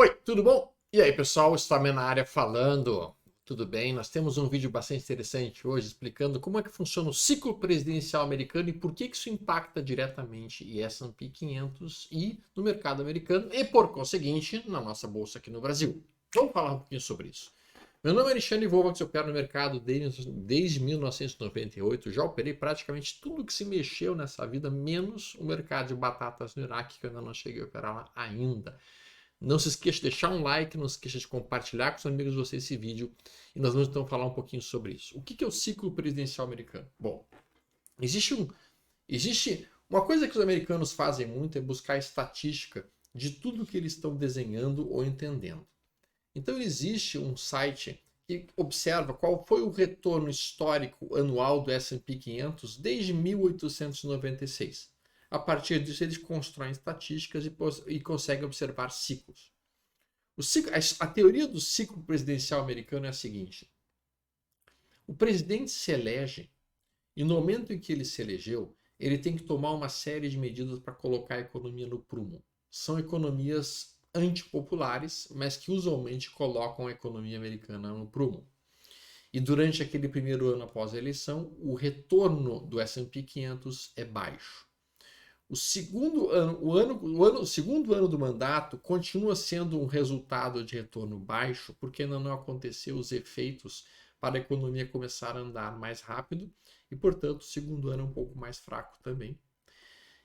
Oi, tudo bom? E aí, pessoal, Stormer na área falando. Tudo bem? Nós temos um vídeo bastante interessante hoje explicando como é que funciona o ciclo presidencial americano e por que isso impacta diretamente em S&P 500 e no mercado americano e, por conseguinte, na nossa bolsa aqui no Brasil. Vamos falar um pouquinho sobre isso. Meu nome é Alexandre Volvax, eu opero no mercado desde 1998. Já operei praticamente tudo que se mexeu nessa vida, menos o mercado de batatas no Iraque, que eu ainda não cheguei a operar lá ainda. Não se esqueça de deixar um like, não se esqueça de compartilhar com os amigos de vocês esse vídeo e nós vamos então falar um pouquinho sobre isso. O que é o ciclo presidencial americano? Bom, existe uma coisa que os americanos fazem muito é buscar estatística de tudo que eles estão desenhando ou entendendo. Então existe um site que observa qual foi o retorno histórico anual do S&P 500 desde 1896. A partir disso, eles constroem estatísticas e conseguem observar ciclos. A teoria do ciclo presidencial americano é a seguinte: o presidente se elege e no momento em que ele se elegeu, ele tem que tomar uma série de medidas para colocar a economia no prumo. São economias antipopulares, mas que usualmente colocam a economia americana no prumo. E durante aquele primeiro ano após a eleição, o retorno do S&P 500 é baixo. O segundo ano do mandato continua sendo um resultado de retorno baixo, porque ainda não aconteceu os efeitos para a economia começar a andar mais rápido e, portanto, o segundo ano é um pouco mais fraco também.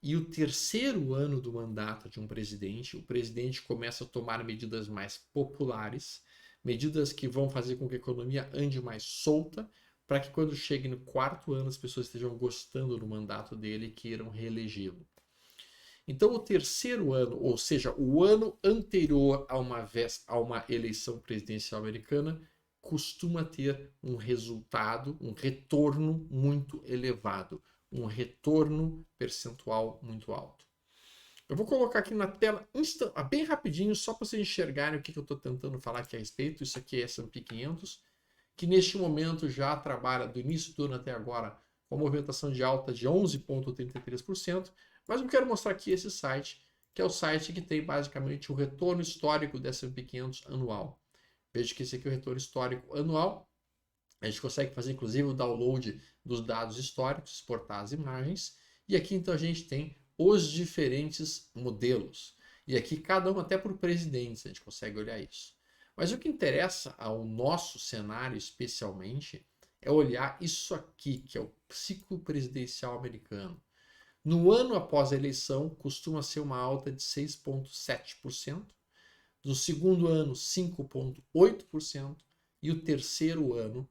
E o terceiro ano do mandato de um presidente, o presidente começa a tomar medidas mais populares, medidas que vão fazer com que a economia ande mais solta, para que quando chegue no quarto ano as pessoas estejam gostando do mandato dele e queiram reelegê-lo. Então, o terceiro ano, ou seja, o ano anterior a uma eleição presidencial americana, costuma ter um resultado, um retorno muito elevado, um retorno percentual muito alto. Eu vou colocar aqui na tela bem rapidinho, só para vocês enxergarem o que eu estou tentando falar aqui a respeito. Isso aqui é S&P 500, que neste momento já trabalha do início do ano até agora com uma movimentação de alta de 11,33%. Mas eu quero mostrar aqui esse site, que é o site que tem basicamente o retorno histórico do S&P 500 anual. Veja que esse aqui é o retorno histórico anual. A gente consegue fazer inclusive o download dos dados históricos, exportar as imagens. E aqui então a gente tem os diferentes modelos. E aqui cada um até por presidentes, a gente consegue olhar isso. Mas o que interessa ao nosso cenário especialmente é olhar isso aqui, que é o ciclo presidencial americano. No ano após a eleição, costuma ser uma alta de 6,7%. No segundo ano, 5,8%. E o terceiro ano,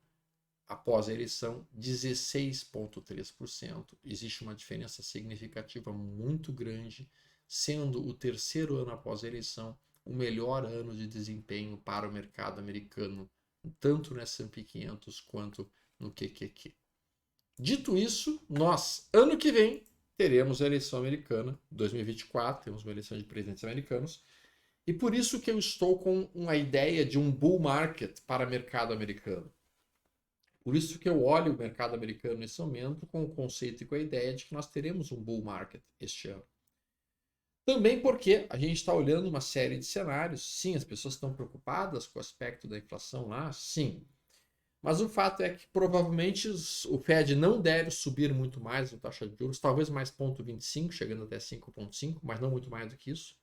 após a eleição, 16,3%. Existe uma diferença significativa muito grande, sendo o terceiro ano após a eleição o melhor ano de desempenho para o mercado americano, tanto no S&P 500 quanto no QQQ. Dito isso, nós, ano que vem, teremos a eleição americana, 2024, temos uma eleição de presidentes americanos, e por isso que eu estou com uma ideia de um bull market para o mercado americano. Por isso que eu olho o mercado americano nesse momento com o conceito e com a ideia de que nós teremos um bull market este ano. Também porque a gente está olhando uma série de cenários. Sim, as pessoas estão preocupadas com o aspecto da inflação lá, sim. Mas o fato é que provavelmente o Fed não deve subir muito mais a taxa de juros, talvez mais 0,25, chegando até 5,5, mas não muito mais do que isso.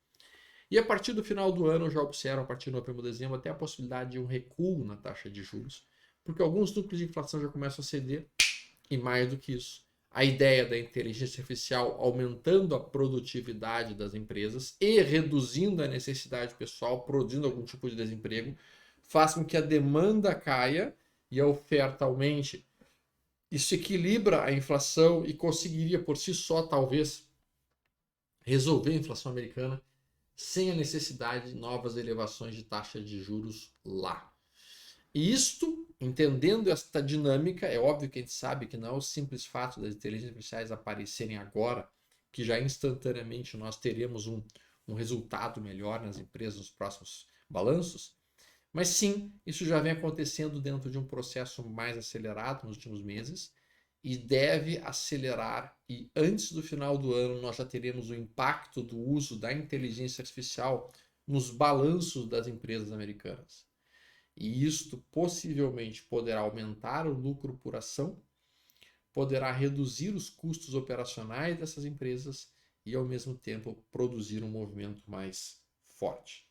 E a partir do final do ano, eu já observo, a partir de novembro, dezembro, até a possibilidade de um recuo na taxa de juros, porque alguns núcleos de inflação já começam a ceder, e mais do que isso, a ideia da inteligência artificial aumentando a produtividade das empresas e reduzindo a necessidade pessoal, produzindo algum tipo de desemprego, faz com que a demanda caia e a oferta aumente. Isso equilibra a inflação e conseguiria por si só, talvez, resolver a inflação americana sem a necessidade de novas elevações de taxa de juros lá. E isto, entendendo esta dinâmica, é óbvio que a gente sabe que não é o simples fato das inteligências artificiais aparecerem agora, que já instantaneamente nós teremos um resultado melhor nas empresas nos próximos balanços, mas sim, isso já vem acontecendo dentro de um processo mais acelerado nos últimos meses e deve acelerar, e antes do final do ano nós já teremos o impacto do uso da inteligência artificial nos balanços das empresas americanas. E isto possivelmente poderá aumentar o lucro por ação, poderá reduzir os custos operacionais dessas empresas e, ao mesmo tempo, produzir um movimento mais forte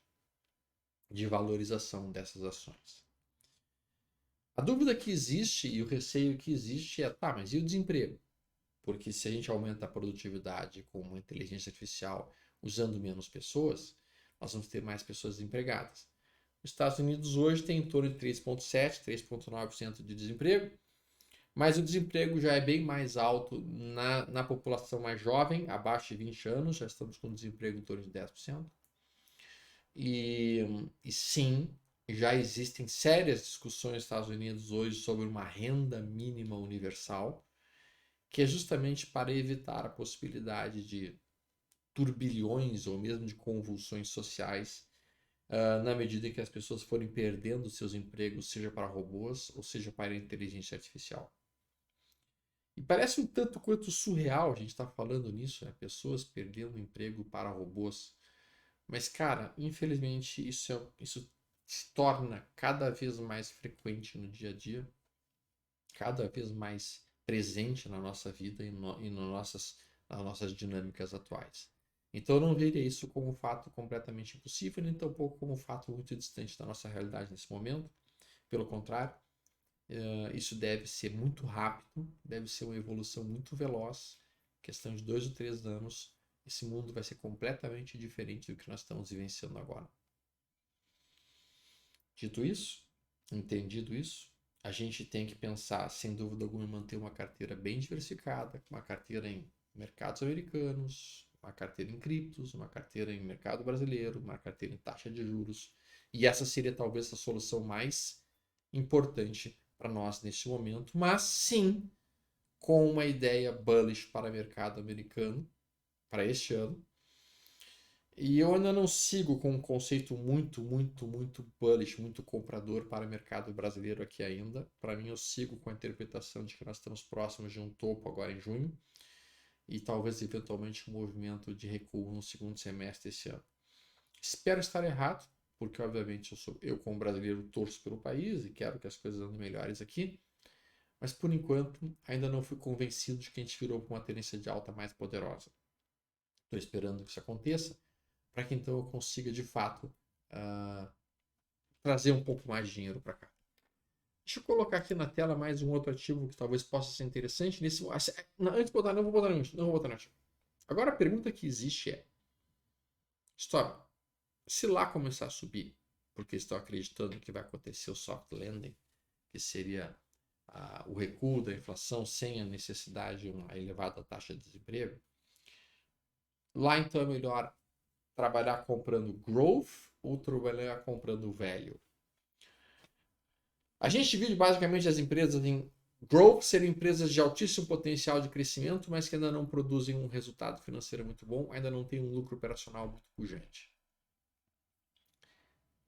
de valorização dessas ações. A dúvida que existe e o receio que existe é, tá, mas e o desemprego? Porque se a gente aumenta a produtividade com uma inteligência artificial usando menos pessoas, nós vamos ter mais pessoas desempregadas. Os Estados Unidos hoje tem em torno de 3,7%, 3,9% de desemprego, mas o desemprego já é bem mais alto na população mais jovem, abaixo de 20 anos, já estamos com desemprego em torno de 10%. E sim, já existem sérias discussões nos Estados Unidos hoje sobre uma renda mínima universal, que é justamente para evitar a possibilidade de turbilhões ou mesmo de convulsões sociais, na medida em que as pessoas forem perdendo seus empregos, seja para robôs ou seja para a inteligência artificial. E parece um tanto quanto surreal a gente estar falando nisso, né? Pessoas perdendo emprego para robôs. Mas, cara, infelizmente isso se torna cada vez mais frequente no dia a dia, cada vez mais presente na nossa vida e nas nossas dinâmicas atuais. Então eu não veria isso como um fato completamente impossível, nem tampouco como um fato muito distante da nossa realidade nesse momento. Pelo contrário, isso deve ser muito rápido, deve ser uma evolução muito veloz. Questão de 2 ou 3 anos, esse mundo vai ser completamente diferente do que nós estamos vivenciando agora. Dito isso, entendido isso, a gente tem que pensar, sem dúvida alguma, em manter uma carteira bem diversificada, uma carteira em mercados americanos, uma carteira em criptos, uma carteira em mercado brasileiro, uma carteira em taxa de juros. E essa seria talvez a solução mais importante para nós neste momento, mas sim com uma ideia bullish para o mercado americano para este ano. E eu ainda não sigo com um conceito muito bullish, muito comprador para o mercado brasileiro aqui ainda. Para mim, eu sigo com a interpretação de que nós estamos próximos de um topo agora em junho e talvez eventualmente um movimento de recuo no segundo semestre desse ano. Espero estar errado, porque obviamente eu como brasileiro torço pelo país e quero que as coisas andem melhores aqui. Mas por enquanto ainda não fui convencido de que a gente virou com uma tendência de alta mais poderosa. Estou esperando que isso aconteça, para que então eu consiga de fato trazer um pouco mais de dinheiro para cá. Deixa eu colocar aqui na tela mais um outro ativo que talvez possa ser interessante. Antes de botar, não vou botar no ativo. Agora a pergunta que existe é: stop, se lá começar a subir, porque estou acreditando que vai acontecer o soft landing, que seria o recuo da inflação sem a necessidade de uma elevada taxa de desemprego, lá então é melhor trabalhar comprando growth ou trabalhar comprando value? A gente divide basicamente as empresas em growth, serem empresas de altíssimo potencial de crescimento, mas que ainda não produzem um resultado financeiro muito bom, ainda não tem um lucro operacional muito pujante.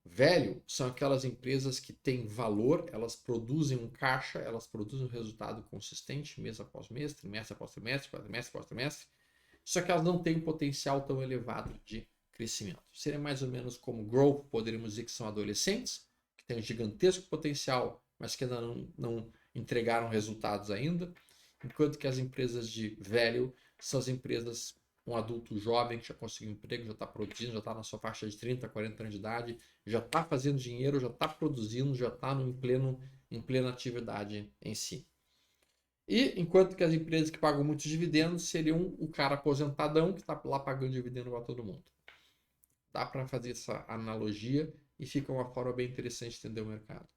Value são aquelas empresas que têm valor, elas produzem um caixa, elas produzem um resultado consistente mês após mês, trimestre após trimestre, quadrimestre após trimestre, só que elas não têm um potencial tão elevado de crescimento. Seria mais ou menos como growth, poderíamos dizer que são adolescentes, que têm um gigantesco potencial, mas que ainda não entregaram resultados ainda, enquanto que as empresas de value são as empresas, um adulto jovem que já conseguiu um emprego, já está produzindo, já está na sua faixa de 30, 40 anos de idade, já está fazendo dinheiro, já está produzindo, já está em plena atividade em si. E enquanto que as empresas que pagam muitos dividendos seriam o cara aposentadão que está lá pagando dividendo para todo mundo. Dá para fazer essa analogia e fica uma forma bem interessante de entender o mercado.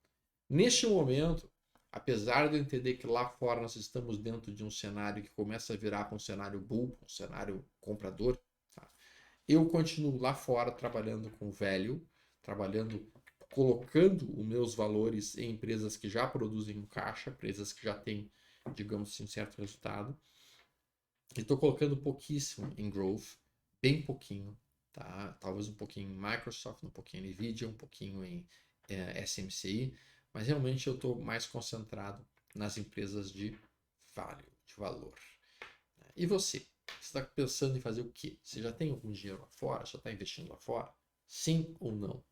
Neste momento, apesar de eu entender que lá fora nós estamos dentro de um cenário que começa a virar para um cenário bull, um cenário comprador, tá? Eu continuo lá fora trabalhando com value, colocando os meus valores em empresas que já produzem um caixa, empresas que já têm, digamos assim, um certo resultado. E estou colocando pouquíssimo em growth, bem pouquinho, tá? Talvez um pouquinho em Microsoft, um pouquinho em Nvidia, um pouquinho em SMCI, mas realmente eu estou mais concentrado nas empresas de valor. E você? Você está pensando em fazer o quê? Você já tem algum dinheiro lá fora? Já está investindo lá fora? Sim ou não?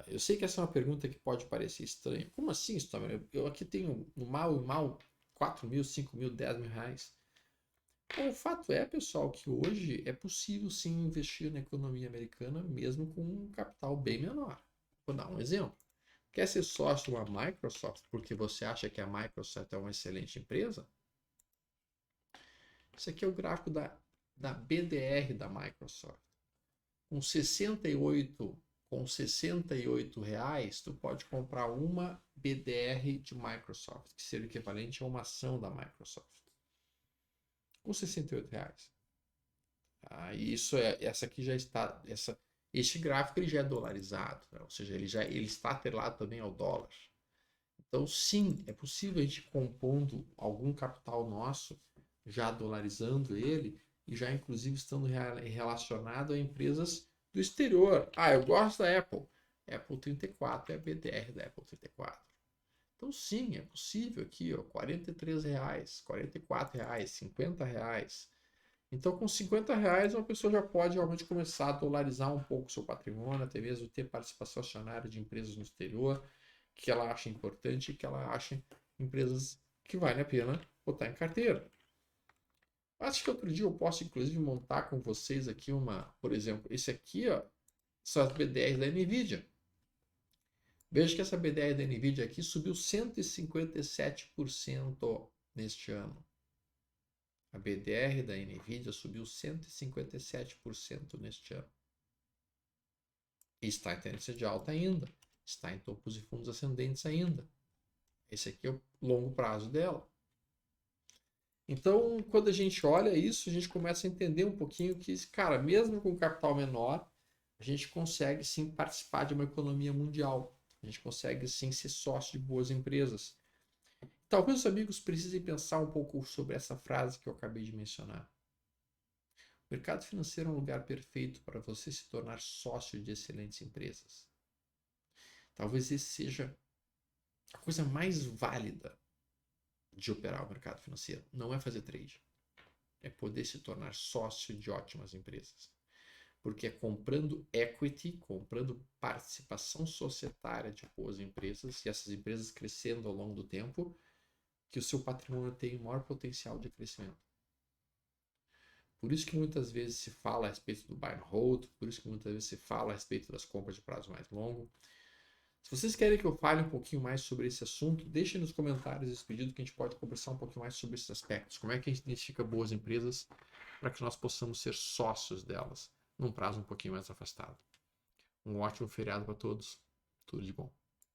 Eu sei que essa é uma pergunta que pode parecer estranha. Como assim, Stomer? Eu aqui tenho no mal e mal 4 mil, 5 mil, 10 mil reais. Bom, o fato é, pessoal, que hoje é possível sim investir na economia americana mesmo com um capital bem menor. Vou dar um exemplo. Quer ser sócio de uma Microsoft porque você acha que a Microsoft é uma excelente empresa? Esse aqui é o gráfico da BDR da Microsoft. Com 68 reais, tu pode comprar uma BDR de Microsoft, que seria o equivalente a uma ação da Microsoft. Com 68 reais. Essa aqui já está, este gráfico ele já é dolarizado, né? Ou seja, ele está atrelado também ao dólar. Então, sim, é possível a gente compondo algum capital nosso, já dolarizando ele, e já inclusive estando relacionado a empresas do exterior. Eu gosto da Apple. Apple 34 é a BDR da Apple 34. Então, sim, é possível aqui, ó, R$ 43, R$ 44, R$ 50. Então, com R$ 50, uma pessoa já pode realmente começar a dolarizar um pouco o seu patrimônio, até mesmo ter participação acionária de empresas no exterior, que ela acha importante e que ela acha empresas que vale a pena botar em carteira. Acho que outro dia eu posso, inclusive, montar com vocês aqui por exemplo, esse aqui, ó, são as BDRs da NVIDIA. Veja que essa BDR da NVIDIA aqui subiu 157% neste ano. A BDR da NVIDIA subiu 157% neste ano. E está em tendência de alta ainda. Está em topos e fundos ascendentes ainda. Esse aqui é o longo prazo dela. Então, quando a gente olha isso, a gente começa a entender um pouquinho que, cara, mesmo com capital menor, a gente consegue sim participar de uma economia mundial. A gente consegue sim ser sócio de boas empresas. Talvez os amigos precisem pensar um pouco sobre essa frase que eu acabei de mencionar. O mercado financeiro é um lugar perfeito para você se tornar sócio de excelentes empresas. Talvez esse seja a coisa mais válida de operar o mercado financeiro. Não é fazer trade. É poder se tornar sócio de ótimas empresas. Porque é comprando equity, comprando participação societária de boas empresas, e essas empresas crescendo ao longo do tempo, que o seu patrimônio tem o maior potencial de crescimento. Por isso que muitas vezes se fala a respeito do buy and hold, por isso que muitas vezes se fala a respeito das compras de prazo mais longo. Se vocês querem que eu fale um pouquinho mais sobre esse assunto, deixem nos comentários esse pedido que a gente pode conversar um pouquinho mais sobre esses aspectos. Como é que a gente identifica boas empresas para que nós possamos ser sócios delas num prazo um pouquinho mais afastado. Um ótimo feriado para todos. Tudo de bom.